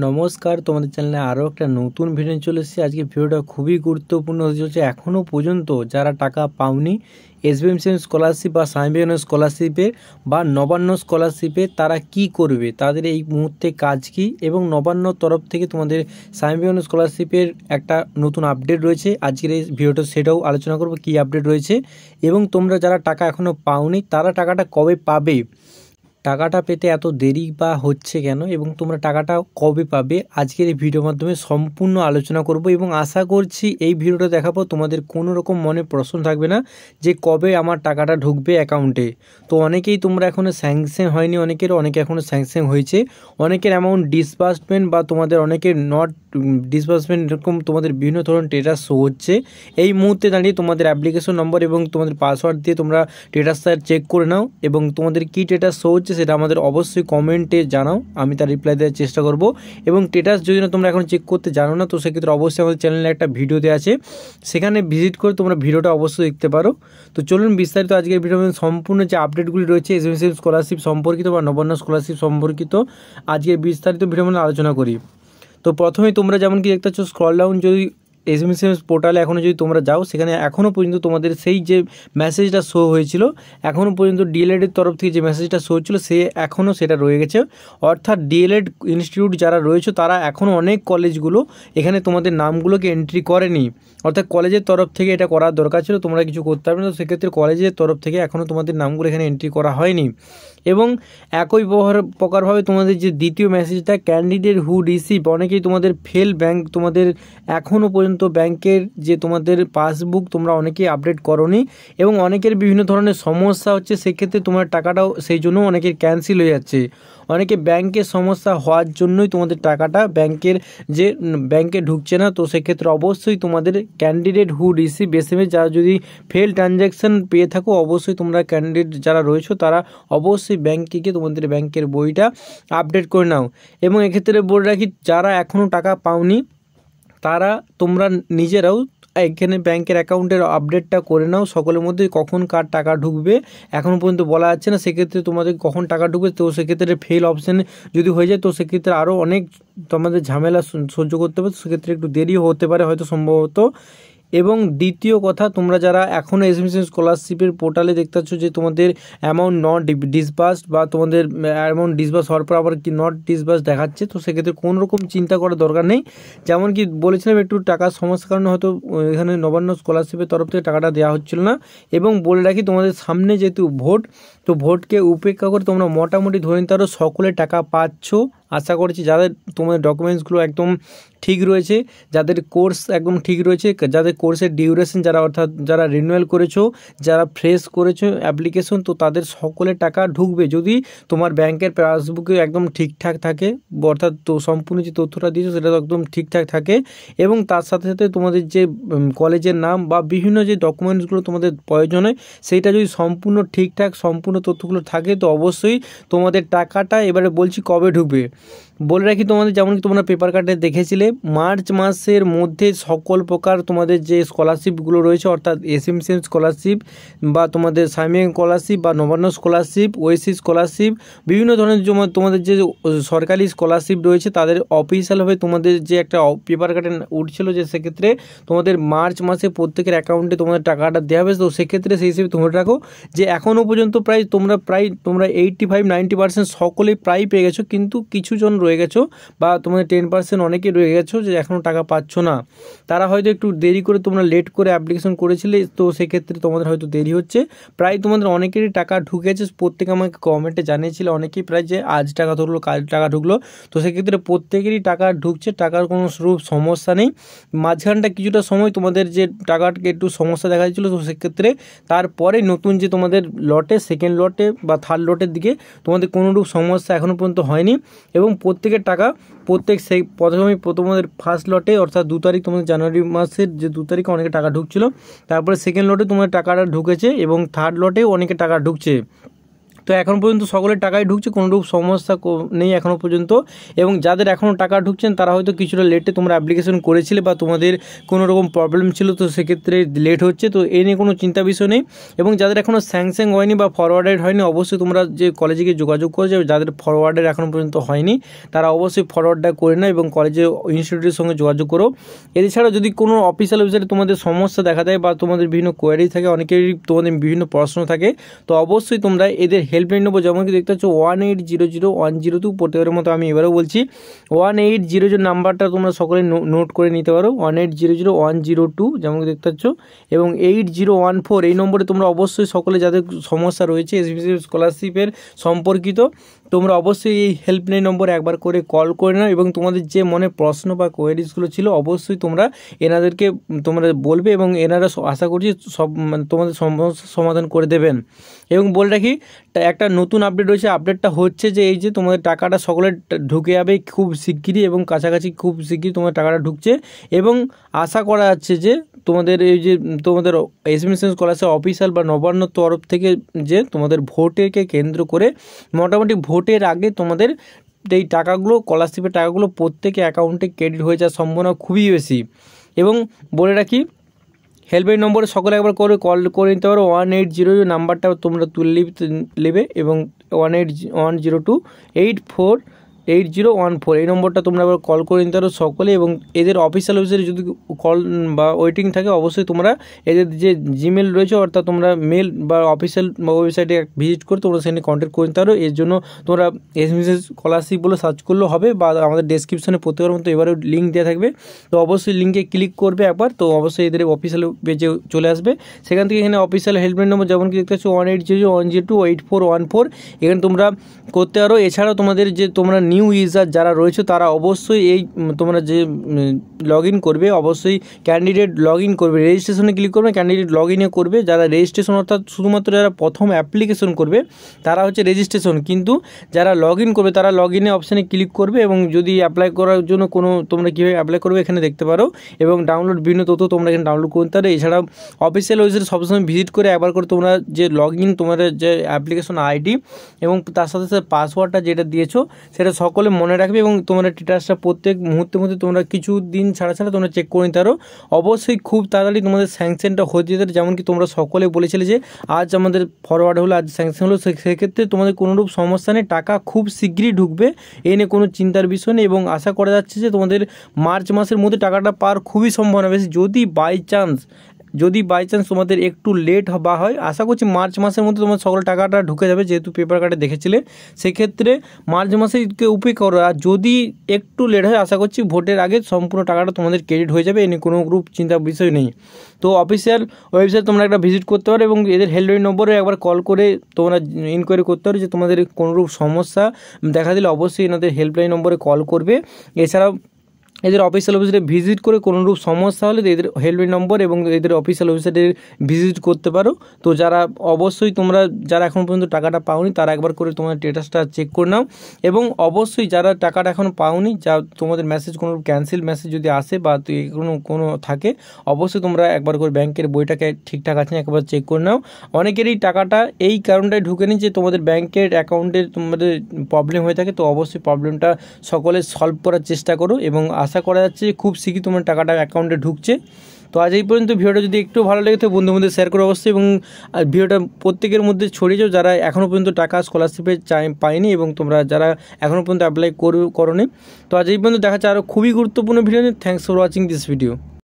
নমস্কার, তোমাদের চ্যানেলে আরও একটা নতুন ভিডিও চলে এসেছে। আজকে ভিডিওটা খুবই গুরুত্বপূর্ণ হতে চলেছে। এখনও পর্যন্ত যারা টাকা পাওনি এসবিএমসি স্কলারশিপ বা স্বামী স্কলারশিপে বা নবান্ন স্কলারশিপে, তারা কি করবে, তাদের এই মুহূর্তে কাজ কি, এবং নবান্ন তরফ থেকে তোমাদের স্বামী স্কলারশিপের একটা নতুন আপডেট রয়েছে। আজকের এই ভিডিওটা সেটাও আলোচনা করব, কী আপডেট রয়েছে, এবং তোমরা যারা টাকা এখনও পাওনি তারা টাকাটা কবে পাবে, টাকাটা পেতে এত দেরি বা হচ্ছে কেন, এবং তোমরা টাকাটা কবে পাবে, আজকের এই ভিডিওর মাধ্যমে সম্পূর্ণ আলোচনা করব। এবং আশা করছি এই ভিডিওটা দেখার পর তোমাদের কোনো রকম মনে প্রশ্ন থাকবে না যে কবে আমার টাকাটা ঢুকবে অ্যাকাউন্টে। তো অনেকেই তোমরা এখনও স্যাংশন হয়নি, অনেকে এখনও স্যাংশন হয়েছে, অনেকের অ্যামাউন্ট ডিসবার্সমেন্ট বা তোমাদের অনেকের নট ডিসবার্সমেন্ট, এরকম তোমাদের বিভিন্ন ধরনের স্ট্যাটাস শো হচ্ছে। এই মুহূর্তে দাঁড়িয়ে তোমাদের অ্যাপ্লিকেশন নম্বর এবং তোমাদের পাসওয়ার্ড দিয়ে তোমরা স্ট্যাটাসটা চেক করে নাও, এবং তোমাদের কী স্ট্যাটাস শো হচ্ছে সেটা আমাদের অবশ্যই কমেন্টে জানাও, আমি তার রিপ্লাই দেওয়ার চেষ্টা করব। এবং স্ট্যাটাস যদি না তোমরা এখন চেক করতে জানো না, তো সেক্ষেত্রে অবশ্যই আমাদের চ্যানেলে একটা ভিডিও দেওয়া আছে, সেখানে ভিজিট করে তোমরা ভিডিওটা অবশ্যই দেখতে পারো। তো চলুন বিস্তারিত আজকের ভিডিও সম্পূর্ণ যে আপডেটগুলি রয়েছে এসবিএমসি স্কলারশিপ সম্পর্কিত বা নবান্ন স্কলারশিপ সম্পর্কিত আজকে বিস্তারিত ভিডিও মানে আলোচনা করি। তো প্রথমেই তোমরা যেমন কি দেখতে পাচ্ছ, স্ক্রল ডাউন যদি এসবিএমসি পোর্টালে এখনও যদি তোমরা যাও, সেখানে এখনও পর্যন্ত তোমাদের সেই যে মেসেজটা শো হয়েছিল, এখনও পর্যন্ত ডিএলএডের তরফ থেকে যে মেসেজটা শো হচ্ছিলো সে এখনও সেটা রয়ে গেছে। অর্থাৎ ডিএলএড ইনস্টিটিউট যারা রয়েছে তারা এখনও অনেক কলেজগুলো এখানে তোমাদের নামগুলোকে এন্ট্রি করেনি। অর্থাৎ কলেজের তরফ থেকে এটা করার দরকার ছিল, তোমরা কিছু করতে পারবে না। তো সেক্ষেত্রে কলেজের তরফ থেকে এখনও তোমাদের নামগুলো এখানে এন্ট্রি করা হয়নি। এবং একই প্রকারভাবে তোমাদের যে দ্বিতীয় মেসেজটা ক্যান্ডিডেট হু রিসিভ, অনেকেই তোমাদের ফেল ব্যাংক, তোমাদের এখনও পর্যন্ত ব্যাংকের যে তোমাদের পাসবুক তোমরা অনেকেই আপডেট করোনি, এবং অনেকের বিভিন্ন ধরনের সমস্যা হচ্ছে, সেক্ষেত্রে তোমার টাকাটাও সেই জন্য অনেকের ক্যান্সেল হয়ে যাচ্ছে। অনেকে ব্যাংকের সমস্যা হওয়ার জন্যই তোমাদের টাকাটা ব্যাংকে ঢুকছে না। তো সেক্ষেত্রে অবশ্যই তোমাদের ক্যান্ডিডেট হু রিসিভ এসএমএস, যারা যদি ফেল ট্রানজ্যাকশান পেয়ে থাকো, অবশ্যই তোমরা ক্যান্ডিডেট যারা রয়েছো তারা অবশ্যই ব্যাংকে গিয়ে তোমাদের ব্যাংকের বইটা আপডেট করে নাও। এবং এক্ষেত্রে বলে রাখি, যারা এখনও টাকা পাওনি তারা তোমরা নিজেরাও এখানে ব্যাংকের অ্যাকাউন্টের আপডেটটা করে নাও। সকলের মধ্যে কখন কার টাকা ঢুকবে এখনও পর্যন্ত বলা যাচ্ছে না, সেক্ষেত্রে তোমাদের কখন টাকা ঢুকবে, তো সেক্ষেত্রে ফেল অপশানে যদি হয়ে যায় তো সেক্ষেত্রে আরও অনেক তোমাদের ঝামেলা সহ্য করতে হবে, তো সেক্ষেত্রে একটু দেরিও হতে পারে হয়তো সম্ভবত। এবং দ্বিতীয় কথা, তোমরা যারা এখনও এসবিএমসি স্কলারশিপের পোর্টালে দেখতে পাচ্ছ যে তোমাদের অ্যামাউন্ট নট ডিসবার্সড বা তোমাদের অ্যামাউন্ট ডিসবার্স হওয়ার পর আবার কি নট ডিসবার্স দেখাচ্ছে, তো সেক্ষেত্রে কোনো রকম চিন্তা করার দরকার নেই। যেমন কি বলেছিলাম, একটু টাকার সমস্যার কারণে হয়তো এখানে নবান্ন স্কলারশিপের তরফ থেকে টাকাটা দেওয়া হচ্ছিল না। এবং বলে রাখি, তোমাদের সামনে যেহেতু ভোট, তো ভোটকে উপেক্ষা করে তোমরা মোটামুটি ধরে নিতে পারো সকলে টাকা পাচ্ছ। আশা করছি যাদের তোমাদের ডকুমেন্টসগুলো একদম ঠিক রয়েছে, যাদের কোর্স একদম ঠিক রয়েছে, যাদের কোর্সের ডিউরেশন অর্থাৎ যারা রিনিউয়াল করেছো, যারা ফ্রেশ করেছো অ্যাপ্লিকেশন, তো তাদের সকলের টাকা ঢুকবে যদি তোমার ব্যাংকের পাসবুকে একদম ঠিকঠাক থাকে, অর্থাৎ তো সম্পূর্ণ যে তথ্যটা দিয়েছো সেটা একদম ঠিকঠাক থাকে। এবং তার সাথে সাথে তোমাদের যে কলেজের নাম বা বিভিন্ন যে ডকুমেন্টসগুলো তোমাদের প্রয়োজন হয়, সেইটা যদি সম্পূর্ণ ঠিকঠাক সম্পূর্ণ তথ্যগুলো থাকে, তো অবশ্যই তোমাদের টাকাটা এবারে বলছি কবে ঢুকবে বলে রাখি। তোমাদের যেমন কি তোমরা পেপার কার্ডে দেখেছিলে, মার্চ মাসের মধ্যে সকল প্রকার তোমাদের যে স্কলারশিপগুলো রয়েছে, অর্থাৎ এসএমসি স্কলারশিপ বা তোমাদের স্বামী স্কলারশিপ বা নবান্ন স্কলারশিপ, ওএসসি স্কলারশিপ, বিভিন্ন ধরনের তোমাদের যে সরকারি স্কলারশিপ রয়েছে, তাদের অফিসিয়ালভাবে তোমাদের যে একটা পেপার কার্ডে উঠছিল যে সেক্ষেত্রে তোমাদের মার্চ মাসে প্রত্যেকের অ্যাকাউন্টে তোমাদের টাকাটা দেওয়া হবে। তো সেক্ষেত্রে সেই হিসেবে তোমরা রাখো যে এখনও পর্যন্ত প্রায় তোমরা 85-90% সকলেই প্রায় পেয়ে গেছো, কিন্তু কিছুজন রয়ে গেছো বা তোমাদের 10% অনেকেই রয়ে গেছো যে এখনও টাকা পাচ্ছ না। তারা হয়তো একটু দেরি করে, তোমরা লেট করে অ্যাপ্লিকেশন করেছিলে, তো সেক্ষেত্রে তোমাদের হয়তো দেরি হচ্ছে। প্রায় তোমাদের অনেকেরই টাকা ঢুকেছে, প্রত্যেকে আমাকে কমেন্টে জানিয়েছিল অনেকেই প্রায় যে আজ টাকা ধরলো কাল টাকা ঢুকলো। তো সেক্ষেত্রে প্রত্যেকেরই টাকা ঢুকছে, টাকার কোনো রূপ সমস্যা নেই। মাঝখানটা কিছুটা সময় তোমাদের যে টাকাকে একটু সমস্যা দেখা যাচ্ছিলো, তো সেক্ষেত্রে তারপরে নতুন যে তোমাদের লটে, সেকেন্ড লটে বা থার্ড লটের দিকে তোমাদের কোনোরূপ সমস্যা এখনও পর্যন্ত হয়নি। এবং প্রত্যেকের টাকা সেই প্রথমে ফার্স্ট লটে অর্থাৎ 2 তারিখ তোমাদের জানুয়ারি মাসের যে 2 তারিখে অনেকে টাকা ঢুকছিল, তারপরে সেকেন্ড লটে তোমাদের টাকাটা ঢুকেছে এবং থার্ড লটেও অনেকে টাকা ঢুকছে। তো এখন পর্যন্ত সকলের টাকাই ঢুকছে, কোনোরূপ সমস্যা নেই এখনও পর্যন্ত। এবং যাদের এখনও টাকা ঢুকছেন তারা হয়তো কিছুটা লেটে তোমরা অ্যাপ্লিকেশন করেছিলে বা তোমাদের কোনো রকম প্রবলেম ছিল, তো সেক্ষেত্রে লেট হচ্ছে, তো এই নিয়ে কোনো চিন্তা বিষয় নেই। এবং যাদের এখনও স্যাংশন হয়নি বা ফরওয়ার্ডেড হয়নি, অবশ্যই তোমরা যে কলেজে গিয়ে যোগাযোগ করো, যাদের ফরওয়ার্ডেড এখনও পর্যন্ত হয়নি তারা অবশ্যই ফরওয়ার্ডটা করে নাও এবং কলেজে ইনস্টিটিউটের সঙ্গে যোগাযোগ করো। এছাড়া যদি কোনো অফিসিয়াল ওয়েবসাইটে তোমাদের সমস্যা দেখা দেয় বা তোমাদের বিভিন্ন কোয়ারি থাকে, অনেকেরই তোমাদের বিভিন্ন প্রশ্ন থাকে, তো অবশ্যই তোমরা এদের হেল্পলাইন নম্বর যেমন কি দেখতে পাচ্ছ 1800 102 প্রত্যেকের মতো আমি এবারেও বলছি 1800 নাম্বারটা তোমরা সকলে নোট করে নিতে পারো। 1800 102 যেমন কি দেখতে পাচ্ছ, এবং 8014 এই নম্বরে তোমরা অবশ্যই সকলে যাদের সমস্যা রয়েছে এসবিসি স্কলারশিপের সম্পর্কিত, তোমরা অবশ্যই এই হেল্পলাইন নম্বর একবার করে কল করে নাও এবং তোমাদের যে মনে প্রশ্ন বা কোয়েরিজগুলো ছিল অবশ্যই তোমরা এনাদেরকে তোমরা বলবে এবং এনারা আশা করছি সব তোমাদের সমস্যার সমাধান করে দেবেন। এবং বলে রাখি একটা নতুন আপডেট রয়েছে, আপডেটটা হচ্ছে যে এই যে তোমাদের টাকাটা সকলের ঢুকে যাবে খুব শিগগিরই এবং কাছাকাছি খুব শিগগিরই তোমার টাকাটা ঢুকছে। এবং আশা করা যাচ্ছে যে তোমাদের এই যে তোমাদের এসবিএম স্কলারশিপ অফিসিয়াল বা নবান্ন তরফ থেকে যে তোমাদের ভোটকে কেন্দ্র করে মোটামুটি ভোটের আগে তোমাদের এই টাকাগুলো স্কলারশিপের টাকাগুলো প্রত্যেকে অ্যাকাউন্টে ক্রেডিট হয়ে যাওয়ার সম্ভাবনা খুবই বেশি। এবং বলে রাখি হেল্পলাইন নম্বরে সকলে একবার করে কল করে নিতে পারো। 1800 নাম্বারটা তোমরা তুলে নেবে এবং 1802848014 এই নম্বরটা তোমরা আবার কল করে নিতে পারো সকলে। এবং এদের অফিসিয়াল ওয়েবসাইটে যদি কল বা ওয়েটিং থাকে অবশ্যই তোমরা এদের যে জিমেল রয়েছে অর্থাৎ তোমরা মেল বা অফিসিয়াল ওয়েবসাইটে ভিজিট করে তোমরা সেখানে কন্ট্যাক্ট করে নিতে পারো। এর জন্য তোমরা এসবিসি স্কলারশিপ বলে সার্চ করলেও হবে বা আমাদের ডেসক্রিপশনে প্রত্যেকের মতো এবারেও লিঙ্ক দেওয়া থাকবে, তো অবশ্যই লিঙ্কে ক্লিক করবে একবার, তো অবশ্যই এদের অফিসিয়াল পেজে চলে আসবে। সেখান থেকে এখানে অফিসিয়াল হেল্পলাইন নম্বর যেমন কি দেখতে পাচ্ছ 1800 1028414 এখানে তোমরা করতে পারো। এছাড়াও তোমাদের যে তোমরা নিউ ইউজার যারা রয়েছে তারা অবশ্যই এই তোমরা যে লগ ইন করবে অবশ্যই ক্যান্ডিডেট লগ ইন করবে, রেজিস্ট্রেশনে ক্লিক করবে, ক্যান্ডিডেট লগ ইনে করবে। যারা রেজিস্ট্রেশন অর্থাৎ শুধুমাত্র যারা প্রথম অ্যাপ্লিকেশন করবে তারা হচ্ছে রেজিস্ট্রেশন, কিন্তু যারা লগ ইন করবে তারা লগ ইনে অপশানে ক্লিক করবে এবং যদি অ্যাপ্লাই করার জন্য কোনো তোমরা কীভাবে অ্যাপ্লাই করবে এখানে দেখতে পারো এবং ডাউনলোড বিভিন্ন তথ্য তোমরা এখানে ডাউনলোড করতে পারো। এছাড়াও অফিসিয়াল ওয়েবসাইটে সবসময় ভিজিট করে একবার করে তোমরা যে লগ ইন তোমাদের যে অ্যাপ্লিকেশন আইডি এবং তার সাথে সাথে পাসওয়ার্ডটা যেটা দিয়েছো সেটা সকলে মনে রাখবে এবং তোমরা স্ট্যাটাসটা প্রত্যেক মুহূর্তে তোমরা কিছু দিন ছাড়া তোমরা চেক করে নিতে পারো। অবশ্যই খুব তাড়াতাড়ি তোমাদের স্যাংশনটা হয়ে যেতে পারে, যেমন কি তোমরা সকলে বলেছিলে যে আজ আমাদের ফরওয়ার্ড হলো আজ স্যাংশন হলো, সেক্ষেত্রে তোমাদের কোনোরূপ সমস্যা নেই, টাকা খুব শীঘ্রই ঢুকবে, এই নিয়ে কোনো চিন্তার বিষয় নেই। এবং আশা করা যাচ্ছে যে তোমাদের মার্চ মাসের মধ্যে টাকাটা পাওয়ার খুবই সম্ভাবনা বেশি। যদি বাই চান্স তোমাদের একটু লেট বা হয় আশা করছি মার্চ মাসের মধ্যে তোমার সকল টাকাটা ঢুকে যাবে, যেহেতু পেপার কার্ডে দেখেছিলে সেক্ষেত্রে মার্চ মাসে উপেক্ষা করো। আর যদি একটু লেট হয় আশা করছি ভোটের আগে সম্পূর্ণ টাকাটা তোমাদের ক্রেডিট হয়ে যাবে, এ নিয়ে কোনো গ্রুপ চিন্তার বিষয় নেই। তো অফিসিয়াল ওয়েবসাইট তোমরা একটা ভিজিট করতে পারো এবং এদের হেল্পলাইন নম্বরে একবার কল করে তোমরা ইনকোয়ারি করতে পারো যে তোমাদের কোনোরূপ সমস্যা দেখা দিলে অবশ্যই এনাদের হেল্পলাইন নম্বরে কল করবে। এছাড়াও এদের অফিসিয়াল ওয়েবসাইটে ভিজিট করে কোনোরূপ সমস্যা হলে এদের হেল্পলাইন নম্বর এবং এদের অফিসিয়াল ওয়েবসাইটে ভিজিট করতে পারো। তো যারা অবশ্যই তোমরা যারা এখন পর্যন্ত টাকাটা পাওনি তারা একবার করে তোমার স্ট্যাটাসটা চেক করে নাও এবং অবশ্যই যারা টাকাটা এখন পাওনি যা তোমাদের মেসেজ কোনো ক্যান্সেল মেসেজ যদি আসে বা কোনো থাকে অবশ্যই তোমরা একবার করে ব্যাংকের বইটাকে ঠিকঠাক আছে একবার চেক করে নাও। অনেকেরই টাকাটা এই কারণটাই ঢুকেনি যে তোমাদের ব্যাংকের অ্যাকাউন্টের তোমাদের প্রবলেম হয়ে থাকে, তো অবশ্যই প্রবলেমটা সকলে সলভ করার চেষ্টা করো এবং আশা করা যাচ্ছে খুব শীঘ্রই তোমার টাকাটা অ্যাকাউন্টে ঢুকছে। তো আজ এই পর্যন্ত। ভিডিওটা যদি একটু ভালো লেগে থাকে বন্ধুদের মধ্যে শেয়ার করো অবশ্যই এবং ভিডিওটা প্রত্যেকের মধ্যে ছড়িয়ে যাও যারা এখনও পর্যন্ত টাকা স্কলারশিপে পায়নি এবং তোমরা যারা এখনও পর্যন্ত অ্যাপ্লাই করোনি। তো আজ এই পর্যন্ত দেখা যাচ্ছে আরও খুবই গুরুত্বপূর্ণ ভিডিও নিয়ে। Thanks for watching this video.